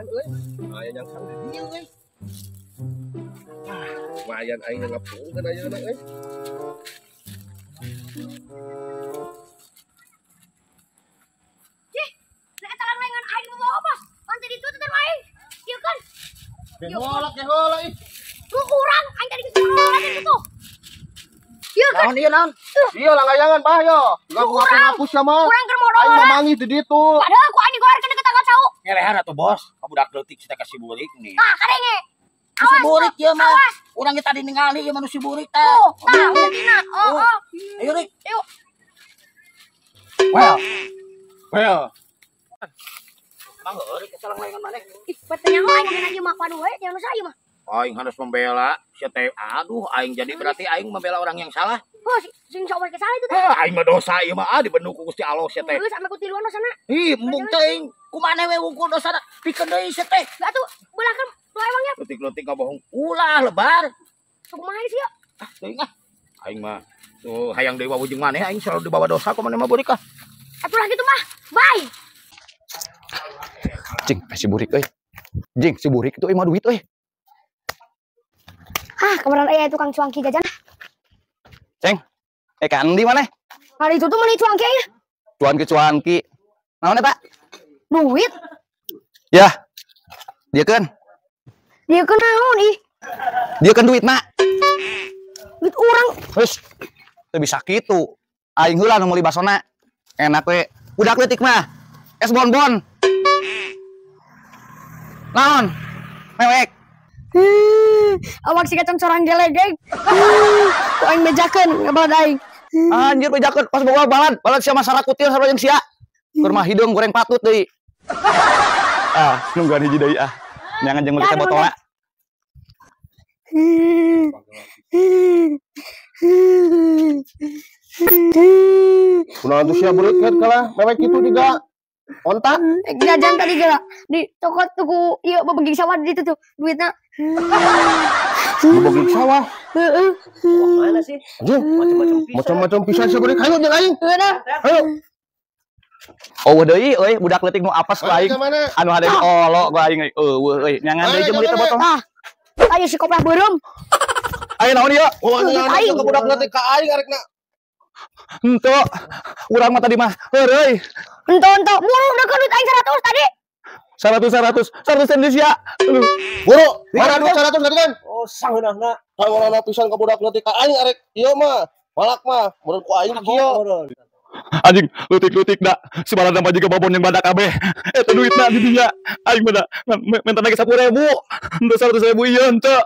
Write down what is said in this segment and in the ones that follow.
lumayan euy. Aya nyangkang di dieu euy. Lumayan aing ngapungkeun ayeuna euy. Cih, nek talang lengan aing mau bos. Nanti ditutup teh aing. Ieu kan. Kehola ih. Ku urang aing tadi kesono itu. Ieu kan. Naon ieu naon? Ieu langgayangan bah yo. Ngaku-ngaku sia mah. Urang keur modal. Aing memangi di ditu. Padahal ku aing digoreng ke tetangga cau. Ngelehan atuh bos, kabudak leutik kita kasih burik nih. Nah, karenge. Si burik ieu mah. Urang tadi ningali ieu manusia burik teh. Nah, udah. Oh. Ayo Rik. Yuk. Well. Mangga euy kesalang layangan maneh. Ih, betenya aing ngena ieu mah padu we, jangan saya mah. Aing harus membela si teh. Aduh, aing jadi berarti aing membela orang yang salah. Oh, sing sok ke salah itu teh. Aing mah dosa ieu mah dibendu ku Gusti Allah si teh. Geus sampe ku tiluan sana. Ih, embung teuing. Kumaha we wungkul dosana? Pikeun deui si teh. Enggak tuh, belakan lu emangnya. Leutik-leutik ngabohong. Ulah lebar. Kumaha sih ya? Ah, teuing ah. Aing mah tuh hayang deui wawujung maneh aing selalu dibawa dosa ku maneh mah burik ah. Atulah gitu mah. Bye. Cing, si burik euy. Jing, si burik itu mah duit euy. Ah, kemarin aya tukang cuangki jajan. Ceng. Kan di mana? Hari itu tuh meuli cuangki aya. Cuanki. Naon eta? Duit. Ya. Dia kan Naon ih? Dia kan duit nak. Duit urang. Terus teu bisa kitu. Aing heula nu meuli basona. Enak we. Budak leutik mah. Es bonbon. Naon? Mewek. Awak si kacang corang gelegeg. Ku aing bejakeun ngabalad aing. Anjir bejakeun pas bawa balad sia masyarakat kutil sareng sia. Keur mah hidung goreng patut deui. Nungguan hiji deui ah. Jangan jeung meuli teh botola. Kunaon tuh sia burik kan kalah mewek kitu juga. Ontak Jajan tadi geura di toko tuku ieu bebeging sawah di ditu tuh duitna. bebeging sawah. Heeh. Mana sih? Macam-macam pisan sia burik. Hayu jeung aing. Hayu. Oh deui euy budak leutik nu apes ku aing. Mana? Anu hade di olo ku aing eueuh euy nyangan deui jeung meuli teh botol. Ayo si koplah beureum. Ayo naon ieu? Oh, aing budak leutik ka aing arekna. Henteu. Urang mah tadi mah heureuy. Ento mulu deukeun duit aing 100 tadi. 100 sen deui sia. Buru, mana duit 100 tadi kan? Oh, sangeunahna. Kawarana pisan ka budak leutik ka aing arek ieu mah. Balak mah, mun ku aing kieu. Anjing leutik dah si balada mah juga babon yang badak kabeh eta duitna di dinya aing mah da minta lagi 10.000 henteu 100.000 ieu henteu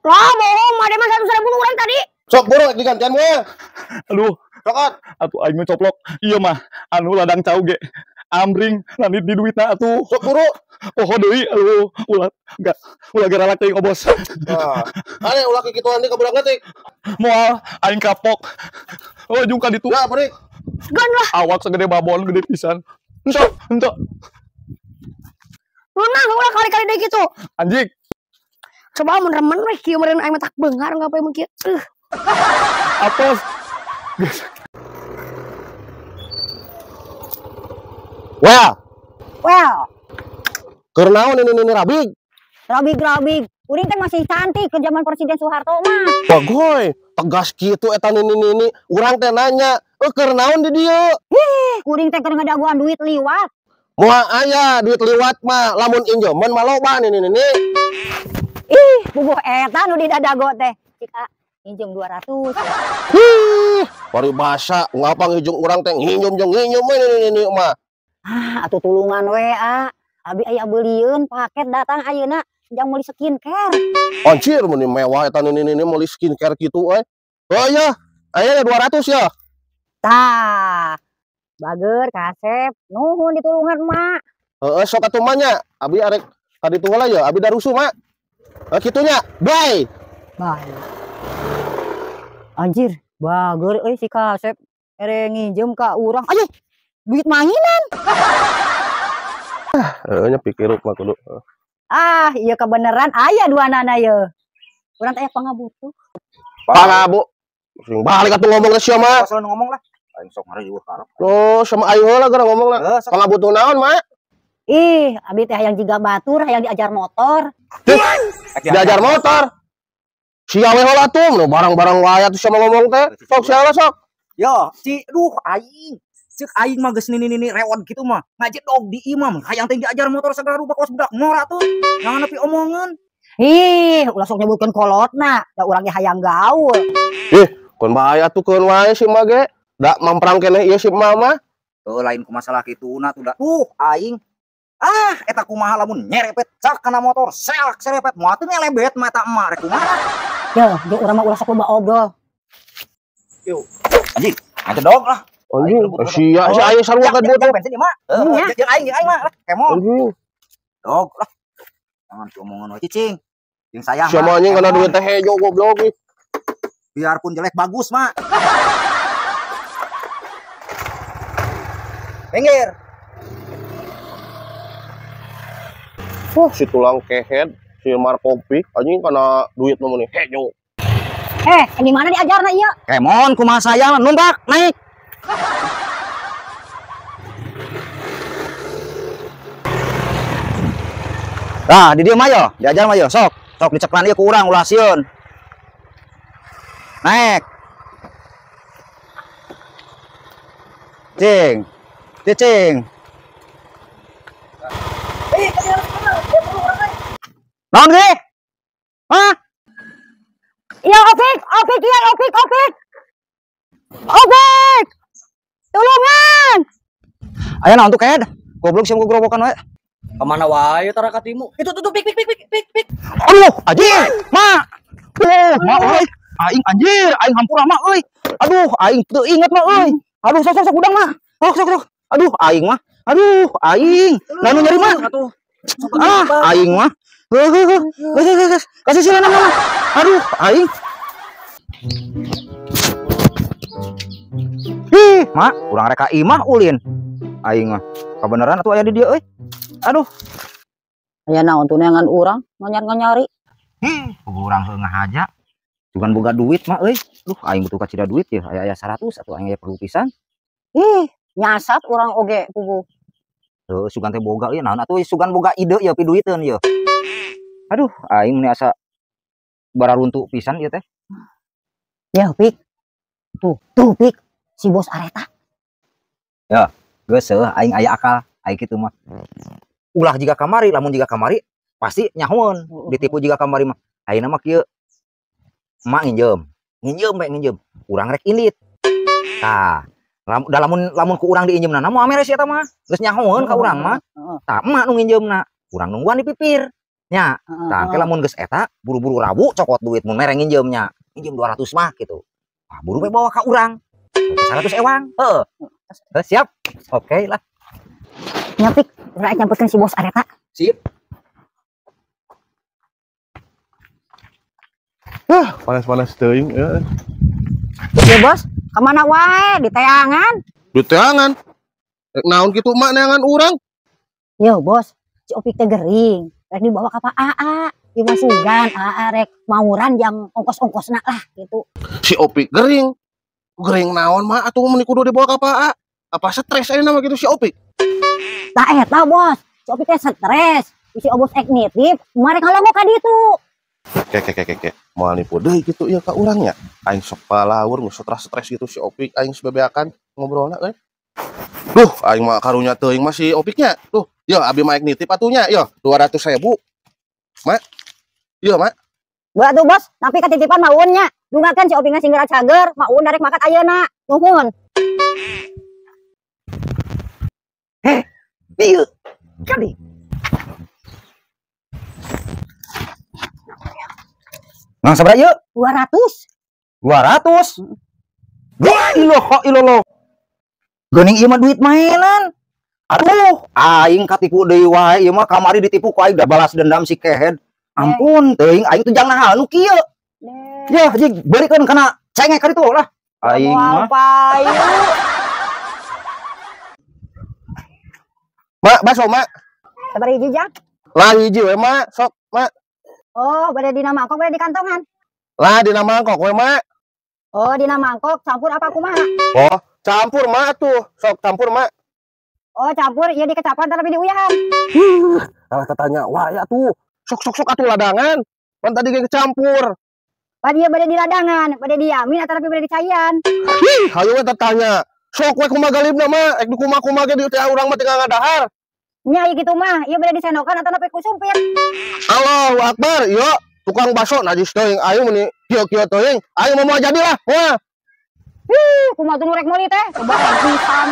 Lah bohong mah mah 100.000 urang tadi. Sok buru digantian we. aduh Cokot. atuh aing mah coplok ieu mah anu ladang cau ge amring lanit di duitna atuh Sok buru. poho deui aduh ulah geralak teuing obos Nah, ane ulah kikituan deui ka budak leutik. moal aing kapok oh jungka ditu Ya, burik. Gan lah. awak segede babon gede pisan henteu Nah, ulah kali-kali deui kitu. anjing Coba mun remen we kieu meureun aing mah tak beungar ngapain mun kieu. apes Well, Keur naon ini rabig? rabig. Uring kan masih cantik ke zaman Presiden Soeharto mah. Bagoy, tegas kitu eta nini. Urang teh nanya, keur naon di dieu? Uring teh keur ngadaguan duit liwat. Moal aya duit liwat mah, lamun injoman mah loba nini. Ih, bubuh eta nu di dadago teh. Cika injem 200. Paribasa, ngapa ngijung urang teh nginjum nini mah. Atuh tulungan we abi aya beulieun paket datang ayeuna jang meuli skincare. Anjir mun mewah eta nini meuli skincare kitu we. Oh iya, aya 200 ya. Tah. Bager kasep, nuhun ditulungan mak. Heeh, sok atuh mah nya. Abi arek kaditu heula ya, abi da rusuh mak. Kitunya, bye. Anjir, bager euy si kasep ere nginjem ka urang. Ayo, duit mainan. Nya pikir mah kudu. Iya kebeneran aya duanana ye. Urang teh pangabutuh. Pangabu. Sing balik atuh ngomong sia mah. Ngomong lah. Aing sok mari juga karep. Oh, sama aing heula gara ngomong lah. Pangabutuh naon, Mak? Ih, abi teh hayang jiga batur, hayang diajar motor. Diajar motor. Sia we heula tuh, nu barang-barang waya tuh sama ngomong teh. Sok sia sok. Yo, duh aing. Cek aing mah geus nini rewon kitu mah. Ngajet dog di imam, hayang teh diajar motor segala rupa kaos budak mora tuh. Jangan nepi omongan. Ih, ulah sok nyebutkeun kolotna, da urang ge hayang gaul. Kon bahaya tuh keun wae si mah ge. Da mamprang keneh ieu si mama. Lain ku masalah kituna tuh da. Aing. Eta kumaha lamun nyerepet cak kana motor, selak serepet moal teu ngelebet mata emak rek kumaha. Yo, ge urang mah ulah sok loba obrol. Yo, anjing, ngajet dog lah. Anjing, sia si aya sarua ka Jangan bensin mah. Jeung aing mah kemon. Anjing. Dog lah. Jangan omongan we cicing. Jeung sayang. Sia mah anjing kana duit teh hejo goblok ih. Biarpun jelek bagus mak. Pinggir. Si tulang kehead, si Markopi, anjing kana duit nu meuni hejo. Di mana diajarna ieu? Kemon kumaha sayang numbak naik. Nah, di dieu mah yo, diajar mah yo, sok diceklan ieu ku urang ulah sieun. Naik. Cicing. Naon ge? Hah? Iya, Opik. Tulungan. Aya naon tuh ked? Goblok sih gerobokan we. Kemana wae tara katimu? Itu tuh pik. Aduh, anjing, mak. Mak euy. Aing anjir, aing hampura mak euy. Aduh, aing teu inget mak euy. Aduh, sok udang mak. Sok. Aduh, aing mah. Aduh, aing. Nanu nyari mak. Aing mah. Kasih silanan mah. Aduh, aing. Mak, urang reka imah ulin. Aing mah. Kabeneran atuh aya di dieu euy. Aduh. Aya naon tuh neangan urang nganyar-nganyari. Urang heungah aja. Cuman boga duit mah euy. Duh, aing butuh kacida duit ya. Aya 100 atuh aing aya perlu pisan. Nyasat urang oge puguh. Heuh, sugan teh boga ieu naon atuh sugan boga ide ya pi duiteun ieu. Aduh, aing meni asa bararuntuk pisan ieu teh. Ya, Pik. Tuh, Pik. Si bos Areta. Ya, geus aing aya akal, aing kitu mah. Ulah jika kamari, lamun jika kamari pasti nyahoeun, ditipu jika kamari mah. Ayeuna mah kieu. Emak nginjem. Urang rek indit. Tah, lamun ku urang diinjemna mah moal mere si eta mah. Geus nyahoeun ka urang mah. Tah, emak nu nginjemna. Urang nungguan di pipir. Nya, tah ke lamun geus eta buru-buru rabu cokot duit mun mere nginjemnya. Nginjem 200 mah gitu. Wah, buru we bawa ka urang. 100 ewang. Siap. Oke lah. Nyapik, urang nyamputkeun si bos Areta. Sip. Panas-panas teuing. Ya, Bos. Kemana wae? Di teangan. Duit teangan. Rek naon kitu emak neangan urang? Yo, Bos. Si Opik teh gering. Rek dibawa ka Pak AA. Ieu mah sugan AA rek mauran yang ongkos-ongkosna lah gitu. Si Opik gering. Gering naon mah atuh meni kudu dibawa ka Pak. Apa stres ayeuna mah kitu si Opik? Tah eta, Bos. Si Opik teh stres. Si Obos ignitif, marek ngalongok ka ditu. Kek. Moal nipu deui kitu ieu ka urangnya. Aing sok palawur geus stres gitu si Opik aing sebebeakan ngobrolna euy. Duh, aing mah karunya teuing mah si Opiknya. Tuh, yo abi mah nitip atunya, yo 200.000. Mak. Iya, Mak. Buat tuh, Bos, tapi ketitipan maunnya. Dungakeun si Opikna singgara cager, maun darek makat ayeuna. Nuhun. Ieu. Kali. Nang sabaraha ieu? 200. 200. Iloh. Geuning ieu mah duit mainan. Aduh, aing katipu deui wae ieu mah kamari ditipu ku aing da balas dendam si kehead. Ampun, teuing aing teh jangan hanu kieu. Ya, jadi beurekeun kana cengek ka ditu lah. Aing mah. Mak, baso, Mak. Sabar hiji, Jak. Lah hiji we, Mak. Sok, Mak. Oh, bade dina mangkok, bade di kantongan. Lah dina mangkok we, Mak. Oh, dina mangkok campur apa kumaha? Oh, campur, Mak tuh. Sok campur, Mak. Oh campur, iya di kecapan tapi di uyahan. Salah katanya, wah ya tuh, sok atuh ladangan. Kan tadi ge kecampur. Pada dia pada di ladangan, pada diamin atau tapi pada di cayan. Hayu we tanya. Sok we kumaha galibna mah, ek di kumaha ge di teh urang mah teu ngadahar. Nya ieu gitu mah, ieu pada disendokan atau tapi kusumpit. Allahu Akbar, yo tukang baso najis teuing ayo meni kieu-kieu teuing. Ayo mau jadilah. Wah. Kumaha tuh rek meuli teh, coba pisan.